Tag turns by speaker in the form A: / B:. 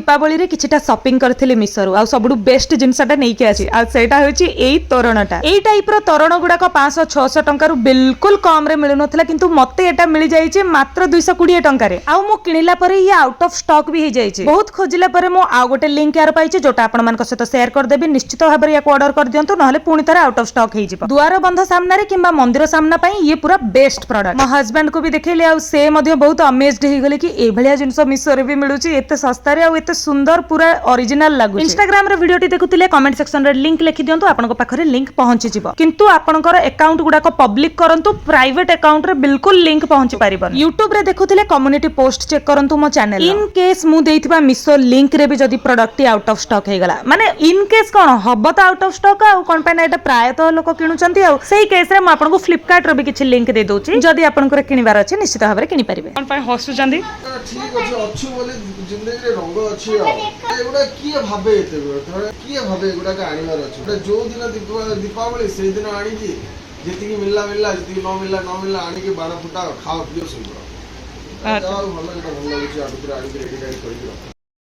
A: दीपावली रे किछिटा शॉपिंग करथिले मिसरु आ सबडु बेस्ट जिंसटा नै के आछि आ सेटा होछि एई तोरणटा एई टाइप रो तोरण गुडा को 500 600 टंका रु बिल्कुल कम रे मिलु नथला किंतु मते एटा मिल जाई छि मात्र 220 टंका रे आ मो किनिला परे ये आउट ऑफ स्टॉक भी हे जाई छि बहुत खोजिला परे मो आ गोटे लिंक यार पाई छि जोटा आपण मान को सहित शेयर कर देबी निश्चित भाबरे या ऑर्डर कर दियंतु नहले पुनी तरह आउट ऑफ स्टॉक हे जिवो दुआर बंध सामना रे किंबा मंदिर सामना पई ये पूरा बेस्ट प्रोडक्ट मो हस्बैंड को भी देखैले आ से मध्ये बहुत अमेज्ड हे गेले कि ए भलिया जिंस मिसो रे भी मिलु छि एते सस्ता रे आ एते सुंदर पूरा ओरिजिनल लागु इंस्टाग्राम रे वीडियो टी देखुतिले कमेंट सेक्शन रे लिंक लिखि दियंतु आपन को पाखरे लिंक पहुंची जिवो किंतु आपनकर अकाउंट गुडा को पब्लिक करंतु प्राइवेट अकाउंट रे बिल्कुल लिंक पहुंची परिबन यूट्यूब रे देखुतिले कम्युनिटी पोस्ट चेक करंतु मो चैनल इन केस मु देइथिबा मिसो लिंक रे भी जदी प्रोडक्ट आउट ऑफ स्टॉक हे गला माने इन केस कोन हबो त आउट ऑफ स्टॉक आ कोन पे ना एटा प्राय तो लोक किनुचंती आ सेही केस रे म आपन को फ्लिपकार्ट रो भी किछि लिंक दे दोची जदी आपन को किनिबार अछि निश्चित भाबरे किनि परिबे कोन पे हसु चंदी
B: ठीक अछि अच्छु बोले जिंदगी रे रंग अछि आ एगुडा किए भाबे एते थोड़ा किए भाबे एगुडा का आनिबार अछि जो दिन दीपावली से दिन आनी की जेतिकी मिलला जेतिकी न मिलला आनी के 12 फुटा खाओ पियो सही जाओ भलो एटा भलो अछि आ दुसरा आनी के रेडी कर